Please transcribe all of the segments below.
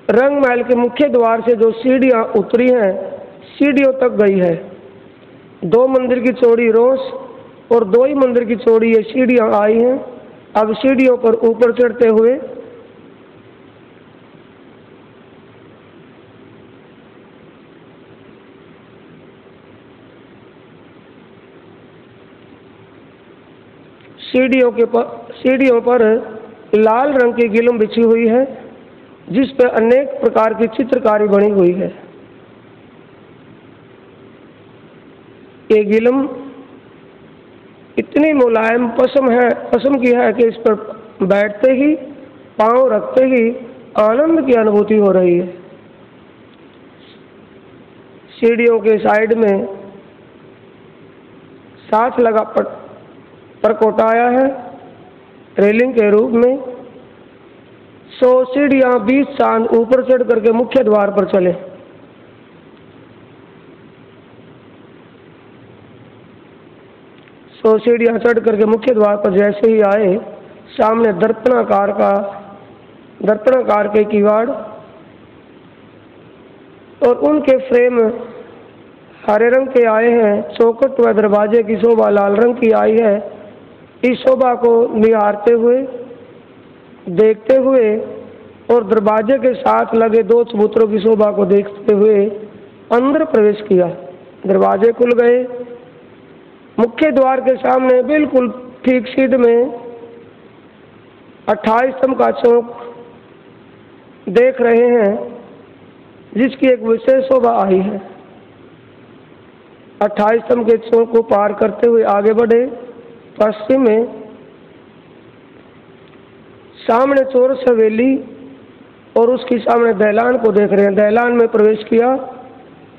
रंग महल के मुख्य द्वार से जो सीढ़ियां उतरी हैं, सीढ़ियों तक गई है। 2 मंदिर की चौड़ी रोस और 2 ही मंदिर की चौड़ी ये सीढ़ियां आई हैं। अब सीढ़ियों पर ऊपर चढ़ते हुए सीढ़ियों पर लाल रंग की गिलम बिछी हुई है, जिस पर अनेक प्रकार की चित्रकारी बनी हुई है। ये गिलम इतनी मुलायम पसम की है कि इस पर बैठते ही, पांव रखते ही आनंद की अनुभूति हो रही है। सीढ़ियों के साइड में साथ लगा परकोटाया है रेलिंग के रूप में। 100 सीढ़ियां 20 चांद ऊपर चढ़ करके मुख्य द्वार पर चले। सौ सीढ़ियां चढ़ करके मुख्य द्वार पर जैसे ही आए, सामने दर्पणाकार के किवाड़ और उनके फ्रेम हरे रंग के आए हैं। चौखट व दरवाजे की शोभा लाल रंग की आई है। इस शोभा को निहारते हुए, देखते हुए और दरवाजे के साथ लगे 2 चबूतरों की शोभा को देखते हुए अंदर प्रवेश किया। दरवाजे खुल गए। मुख्य द्वार के सामने बिल्कुल ठीक सीध में 28 स्तंभ का चौक देख रहे हैं, जिसकी एक विशेष शोभा आई है। 28 स्तंभ के चौक को पार करते हुए आगे बढ़े। पश्चिम में सामने चौरस हवेली और उसकी सामने दहलान को देख रहे हैं। दहलान में प्रवेश किया।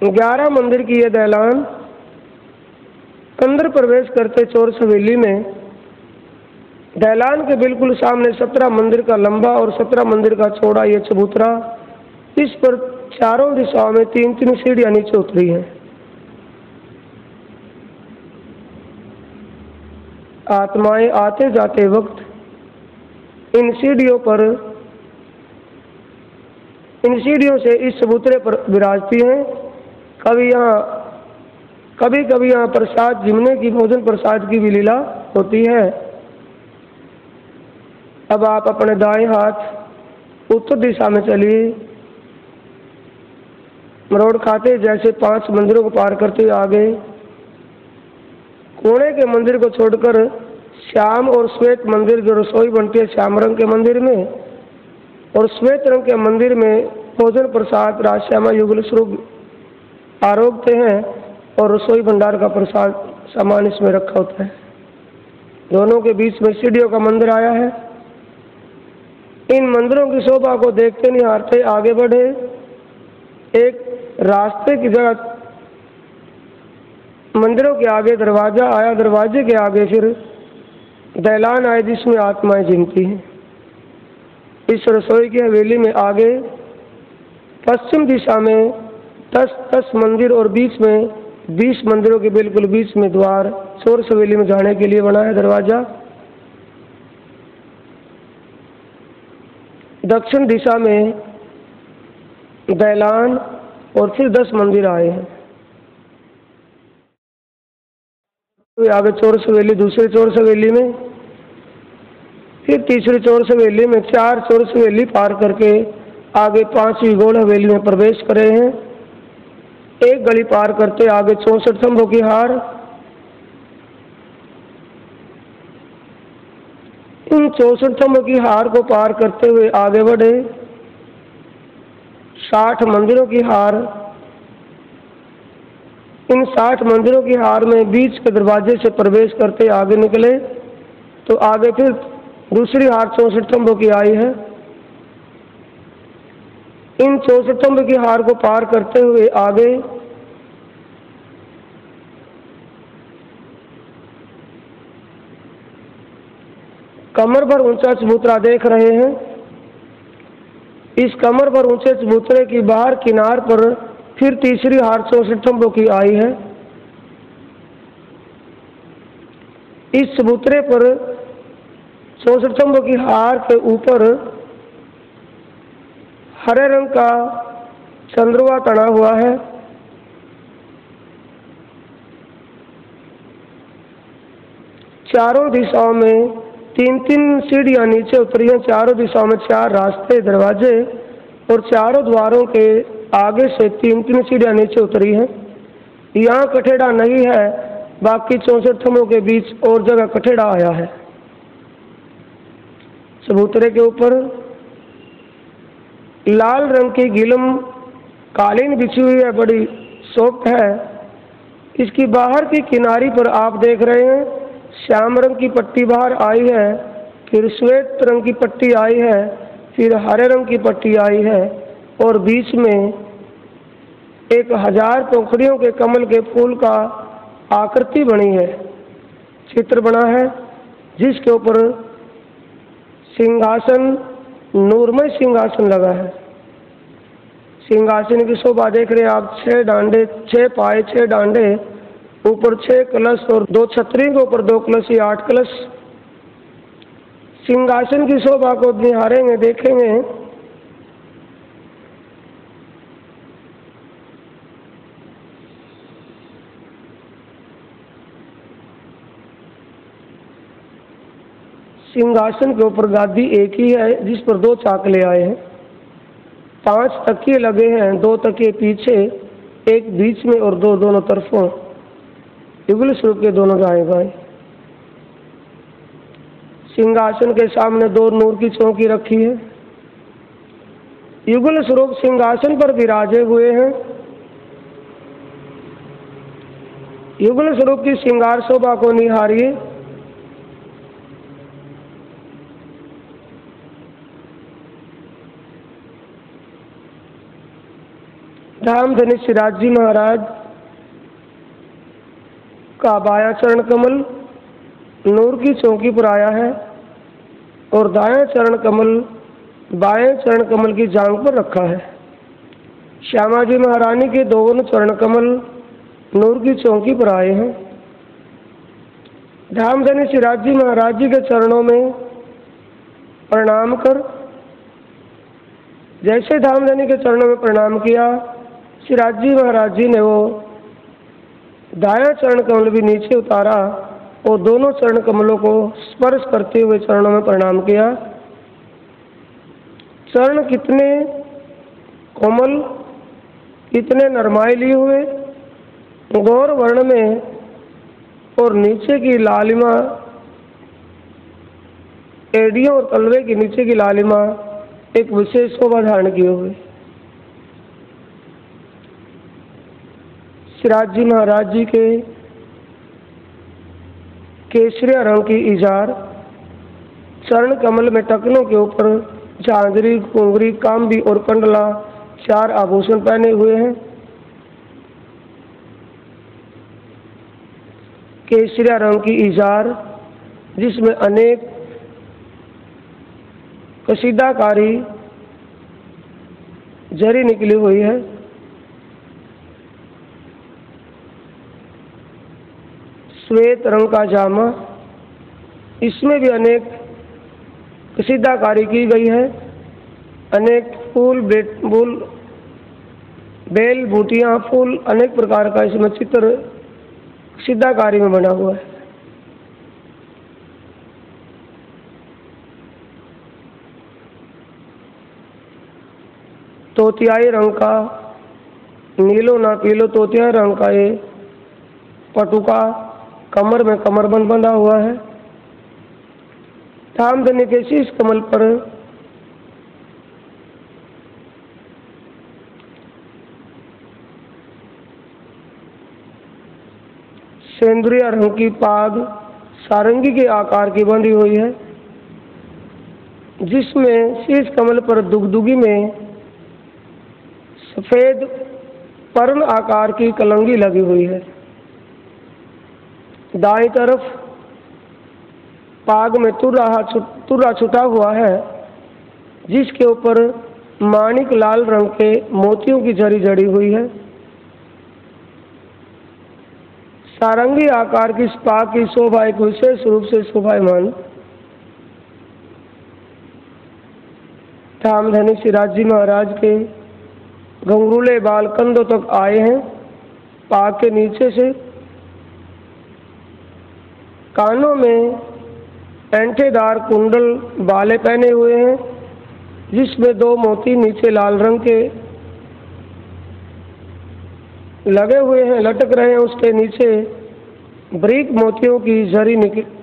11 मंदिर की यह दहलान। अंदर प्रवेश करते चौरस हवेली में दहलान के बिल्कुल सामने 17 मंदिर का लंबा और 17 मंदिर का चौड़ा ये चबूतरा। इस पर चारों दिशाओं में 3-3 सीढ़ियां नीचे उतरी हैं। आत्माएं आते जाते वक्त इन सीढ़ियों से इस चबूतरे पर विराजती हैं। कभी कभी यहाँ प्रसाद जिमने की, भोजन प्रसाद की भी लीला होती है। अब आप अपने दाएं हाथ उत्तर दिशा में चलिए। मरोड़ खाते जैसे 5 मंदिरों को पार करते हुए आगे कोने के मंदिर को छोड़कर श्याम और श्वेत मंदिर, जो रसोई बनती है श्याम रंग के मंदिर में, और श्वेत रंग के मंदिर में भोजन प्रसाद राजश्यामा युगल स्वरूप आरोग्य हैं और रसोई भंडार का प्रसाद सामान इसमें रखा होता है। दोनों के बीच में सीढ़ियों का मंदिर आया है। इन मंदिरों की शोभा को देखते निहारते आगे बढ़े। एक रास्ते की जगह मंदिरों के आगे दरवाजा आया। दरवाजे के आगे फिर दहलान आए, जिसमें आत्माएं जिमती हैं। इस रसोई की हवेली में आगे पश्चिम दिशा में 10 मंदिर और बीच में 20 मंदिरों के बिल्कुल बीच में द्वार चौरस हवेली में जाने के लिए बना है दरवाजा। दक्षिण दिशा में दहलान और फिर 10 मंदिर आए हैं। तो आगे चौरस हवेली, दूसरी चौरस हवेली में, फिर तीसरी चौरस हवेली में, 4 चौरस हवेली पार करके आगे 5वीं गोल हवेली में प्रवेश करे हैं। एक गली पार करते आगे 64 स्तंभों की हार। इन 64 स्तंभों की हार को पार करते हुए आगे बढ़े। 60 मंदिरों की हार। इन 60 मंदिरों की हार में बीच के दरवाजे से प्रवेश करते आगे निकले तो आगे फिर दूसरी हार 64 स्तंभों की आई है। इन 64 स्तंभ की हार को पार करते हुए आगे कमर भर ऊंचा चबूतरा देख रहे हैं। इस कमर भर ऊंचे चबूतरे की बाहर किनार पर फिर तीसरी हार 64 स्तंभों की आई है। इस चबूतरे पर 64 स्तंभों की हार के ऊपर हरे रंग का चंद्रमा तना हुआ है। चारों दिशाओं में 3-3 सीढ़ियां नीचे उतरी हैं। चारों दिशाओं में 4 रास्ते, दरवाजे और चारों द्वारों के आगे से 3-3 सीढ़ियां नीचे उतरी हैं। यहाँ कठेड़ा नहीं है, बाकी 64 थंभों के बीच और जगह कठेड़ा आया है। चबूतरे के ऊपर लाल रंग की गिलम कालीन बिछी हुई है, बड़ी सॉफ्ट है। इसकी बाहर की किनारी पर आप देख रहे हैं श्याम रंग की पट्टी बाहर आई है, फिर श्वेत रंग की पट्टी आई है, फिर हरे रंग की पट्टी आई है और बीच में 1000 पंखुड़ियों के कमल के फूल का आकृति बनी है, चित्र बना है, जिसके ऊपर सिंहासन, नूरमय सिंहासन लगा है। सिंहासन की शोभा देख रहे हैं आप। 6 डांडे, 6 पाए, 6 डांडे, ऊपर 6 कलश और 2 छतरी के ऊपर 2 कलश, 8 कलश। सिंहासन की शोभा को निहारेंगे, देखेंगे। सिंहासन के ऊपर गादी एक ही है, जिस पर 2 चाकले आए हैं। 5 तकिए लगे हैं, 2 तकिए पीछे, एक बीच में और 2 दोनों तरफों, युगल स्वरूप के दोनों दाएं बाएं। सिंहासन के सामने 2 नूर की चौकी रखी है। युगल स्वरूप सिंहासन पर विराजे हुए हैं। युगल स्वरूप की श्रृंगार शोभा को निहारिए। धामधनी सिराज जी महाराज का बायां चरण कमल नूर की चौकी पर आया है और दायां चरण कमल बाएं चरण कमल की जांघ पर रखा है। श्यामा जी महारानी के दोनों चरण कमल नूर की चौकी पर आए हैं। धामधनी सिराज जी महाराज जी के चरणों में प्रणाम कर, जैसे धामधनी के चरणों में प्रणाम किया, सिराज जी महाराज जी ने वो दायां चरण कमल भी नीचे उतारा और दोनों चरण कमलों को स्पर्श करते हुए चरणों में प्रणाम किया। चरण कितने कोमल, कितने नरमाई लिए हुए, गौर वर्ण में, और नीचे की लालिमा, एड़ियों और तलवे के नीचे की लालिमा एक विशेष शोभा धारण किए हुए। सिराज जी महाराज जी के केसरिया रंग की इजार, चरण कमल में टकनों के ऊपर झांझरी, घुंघरी, कांबी और कंडला 4 आभूषण पहने हुए हैं। केसरिया रंग की इजार, जिसमें अनेक कसीदाकारी जरी निकली हुई है। श्वेत रंग का जामा, इसमें भी अनेक कसीदाकारी की गई है। अनेक फूल, बेल, बूटियां, फूल, अनेक प्रकार का इसमें चित्र कसीदाकारी में बना हुआ है। तोतियाई रंग का, नीलो ना पीलो तोतियाई रंग का ये पटुका कमर में कमरबंद बंधा हुआ है। धामधनी के शीश कमल पर सेंद्रिया रंग की पाग सारंगी के आकार की बंधी हुई है, जिसमें शीश कमल पर दुगदुगी में सफेद पर्ण आकार की कलंगी लगी हुई है। दाईं तरफ पाग में तुर्रा छुटा हुआ है, जिसके ऊपर माणिक लाल रंग के मोतियों की जरी जड़ी हुई है। सारंगी आकार की इस पाग की शोभा एक विशेष रूप से शोभायमान। धामधनी सिराज जी महाराज के घुंघरूले बाल कंधों तक आए हैं, पाँव के नीचे से। कानों में ऐंठेदार कुंडल बाले पहने हुए हैं, जिसमें 2 मोती नीचे लाल रंग के लगे हुए हैं, लटक रहे हैं। उसके नीचे बारीक मोतियों की जड़ी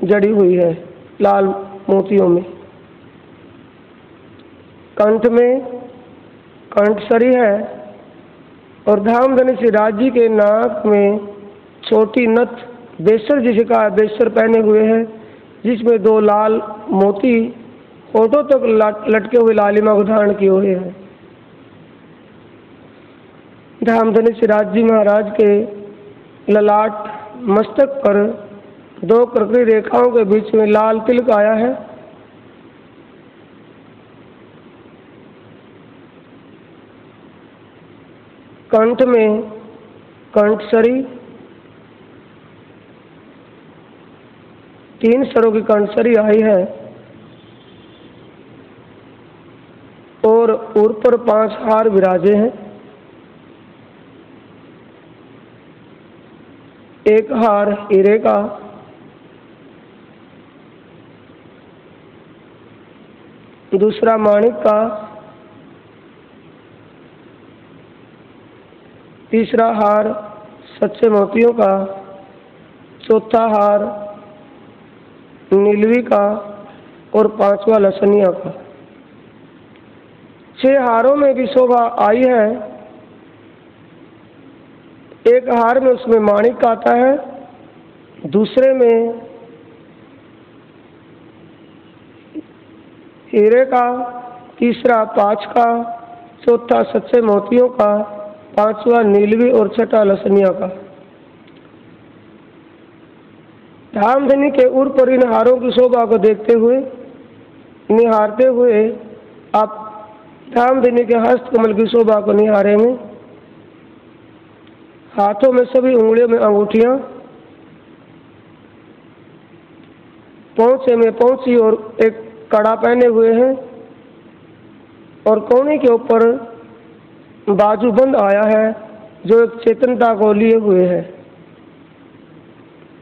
जड़ी हुई है, लाल मोतियों में। कंठ में कंठसरी है और धामधनी सिराज जी के नाक में छोटी नथ बेसर जिसे कहा बेसर पहने हुए हैं, जिसमें 2 लाल मोती होठों तक लटके हुए लालिमा को धारण किए हुए हैं। धामधनी सिराज जी महाराज के ललाट मस्तक पर 2 कर्करी रेखाओं के बीच में लाल तिलक आया है। कंठ में कंठसरी, 3 सरों की कंठसरी आई है और ऊपर 5 हार विराजे हैं। एक हार हीरे का, दूसरा माणिक का, तीसरा हार सच्चे मोतियों का, चौथा हार नीलवी का और 5वां लसनिया का। 6 हारों में भी शोभा आई है। एक हार में उसमें माणिक आता है, दूसरे में हीरे का, तीसरा 5 का, चौथा सच्चे मोतियों का, 5वां नीलवी और 6ठा लसनिया का। धामधनी के उर पर इन हारों की शोभा को देखते हुए, निहारते हुए आप धामधनी के हस्त कमल की शोभा को निहारेंगे। हाथों में सभी उंगलियों में अंगूठियां, पहुंचे में पहुंची और एक कड़ा पहने हुए हैं और कोहनी के ऊपर बाजूबंद आया है जो एक चेतनता को लिए हुए है।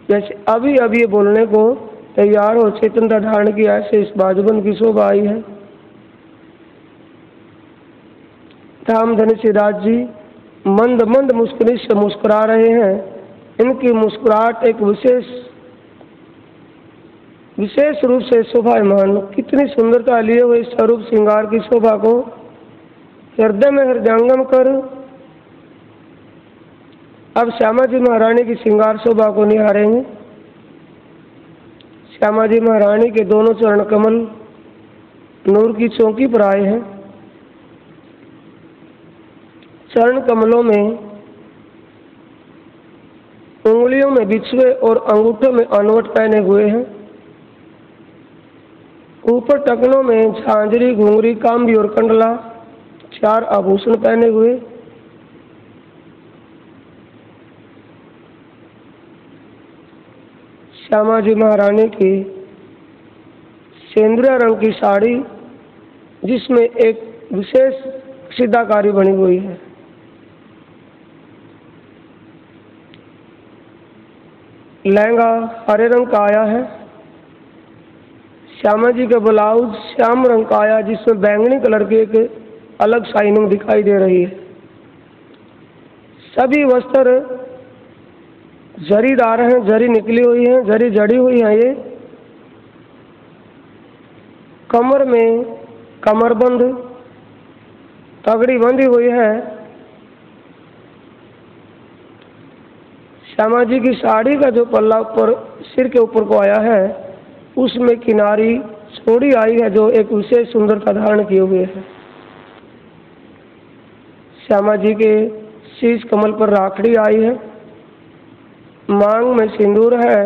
जैसे अभी अभी ये बोलने को तैयार हो चेतनता धारण किया, ऐसे इस बाजूबंद की शोभा आई है। धामधनी सिराज जी मंद मंद मुस्कुरी से मुस्कुरा रहे हैं। इनकी मुस्कुराहट एक विशेष रूप से शोभायमान, कितनी सुंदरता लिए हुए इस स्वरूप श्रृंगार की शोभा को हृदय में हृदयंगम कर अब श्यामा जी महारानी की श्रृंगार शोभा को निहारेंगे। श्यामा जी महारानी के दोनों चरण कमल नूर की चौकी पर आए हैं। चरण कमलों में उंगलियों में बिछुए और अंगूठों में अनवट पहने हुए हैं। ऊपर टखनों में झांझरी, घुंघरी, कांबी और कंडला 4 आभूषण पहने हुए। श्यामा जी महारानी की सेंद्रिया रंग की साड़ी, जिसमें एक विशेष सीधाकारी बनी हुई है। लहंगा हरे रंग का आया है। श्यामा जी का ब्लाउज श्याम रंग का आया, जिसमें बैंगनी कलर की एक अलग शाइनिंग दिखाई दे रही है। सभी वस्त्र जरीदार हैं, जरी निकली हुई है, जरी जड़ी हुई है। ये कमर में कमरबंद पगड़ी बंधी हुई है। श्यामा जी की साड़ी का जो पल्ला ऊपर सिर के ऊपर को आया है, उसमें किनारी छोड़ी आई है जो एक विशेष सुंदरता धारण किए हुए है। श्यामा जी के शीश कमल पर राखड़ी आई है। मांग में सिंदूर है।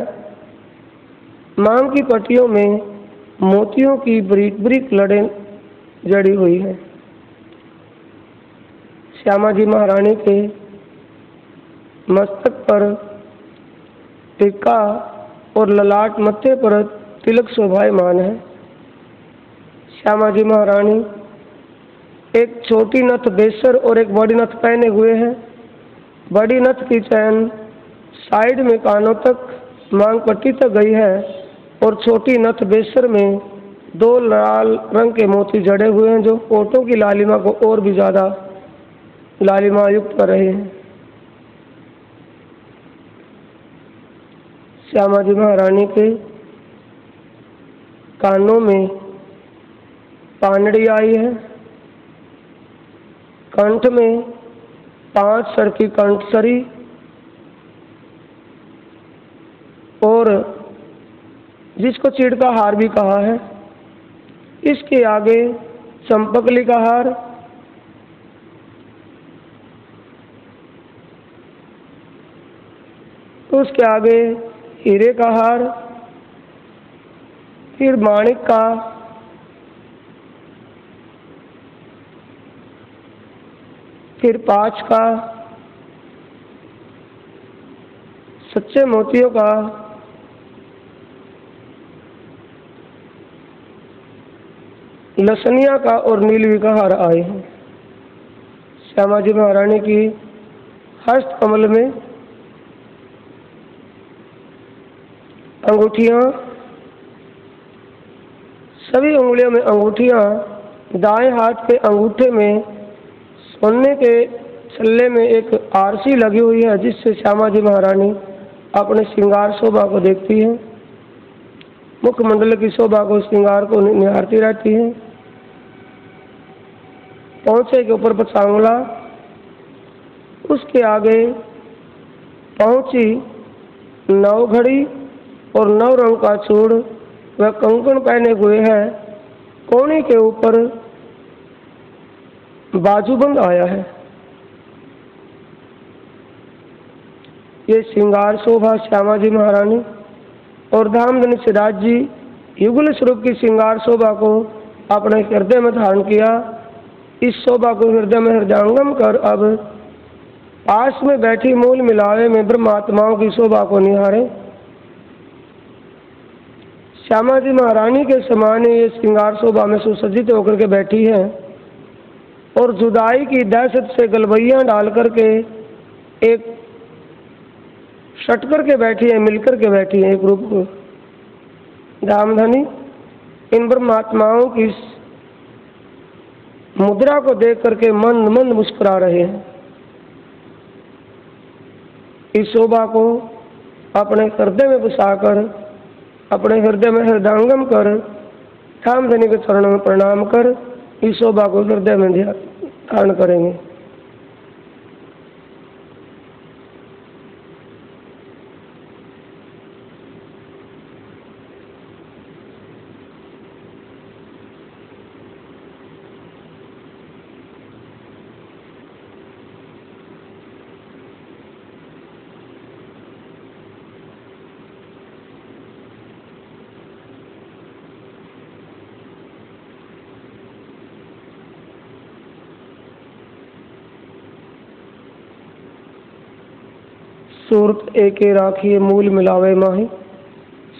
मांग की पट्टियों में मोतियों की बारीक बारीक लड़ें जड़ी हुई है। श्यामा जी महारानी के मस्तक पर टीका और ललाट मत्थे पर तिलक शोभायमान है। श्यामा जी महारानी एक छोटी नथ बेसर और एक बड़ी नथ पहने हुए हैं। बड़ी नथ की चैन साइड में कानों तक मांग पट्टी तक गई है और छोटी नथ बेसर में 2 लाल रंग के मोती जड़े हुए हैं जो ओठों की लालिमा को और भी ज़्यादा लालिमा युक्त कर रहे हैं। श्यामा जी महारानी के कानों में पानड़ी आई है, कंठ में 5 सर की कंठसरी और जिसको चीड़ का हार भी कहा है। इसके आगे चंपकली का हार, उसके आगे हीरे का हार, फिर माणिक का, फिर 5 का, सच्चे मोतियों का, लसनिया का और नीलवी का हार आए हैं। श्यामा जी महारानी की हस्त कमल में अंगूठियां, सभी उंगलियों में अंगूठियां, दाएं हाथ के अंगूठे में सोने के छल्ले में एक आरसी लगी हुई है जिससे श्यामा जी महारानी अपने श्रृंगार शोभा को देखती है, मुखमंडल की शोभा को, श्रृंगार को निहारती रहती है। पहुंचे के ऊपर पछांगला, उसके आगे पहुंची 9 घड़ी और 9 रंग का चूड़ वह कंकण पहने हुए है। कोहनी के ऊपर बाजूबंद आया है। ये श्रृंगार शोभा श्यामा जी महारानी और धामधनी सिद्धार्थ जी युगल स्वरूप की श्रृंगार शोभा को अपने हृदय में धारण किया। इस शोभा को हृदय में हृदयंगम कर अब पास में बैठी मूल मिलावे में ब्रह्मात्माओं की शोभा को निहारे। श्यामा जी महारानी के समान ये श्रृंगार शोभा में सुसज्जित होकर के बैठी है और जुदाई की दहशत से गलबैया डाल करके एक सट करके बैठी है, मिलकर के बैठी है एक रूप को। धामधनी इन ब्रह्मात्माओं की मुद्रा को देख करके मंद मंद मुस्कुरा रहे हैं। इस शोभा को अपने हृदय में बसाकर, अपने हृदय में हृदयंगम कर, धामधनी के चरणों में प्रणाम कर इस शोभा को हृदय में धारण करेंगे। सूरत एके राखिए मूल मिलावे माही,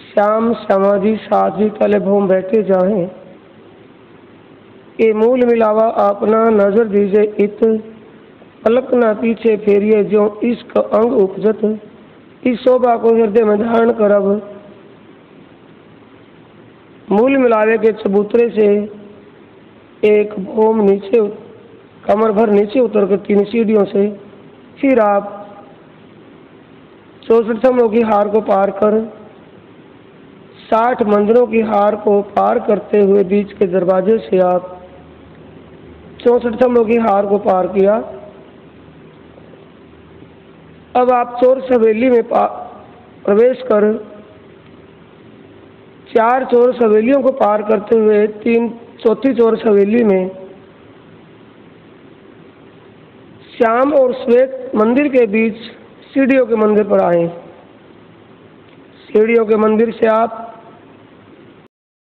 श्याम श्यामाजी साजी तले भूम बैठे जाहे। ये मूल मिलावा अपना नजर दीजे इत, पलक ना पीछे फेरिए जो इश्क अंग उपजत। इस शोभा को हृदय में धारण कर अब मूल मिलावे के चबूतरे से एक भूम नीचे, कमर भर नीचे उतर कर 3 सीढ़ियों से फिर आप 64 की हार को पार कर 60 मंदिरों की हार को पार करते हुए बीच के दरवाजे से आप 64 की हार को पार किया। अब आप चोर हवेली में प्रवेश कर 4 चोर हवेलियों को पार करते हुए 4थी चोर हवेली में श्याम और श्वेत मंदिर के बीच सीढ़ियों के मंदिर पर आए। सीढ़ियों के मंदिर से आप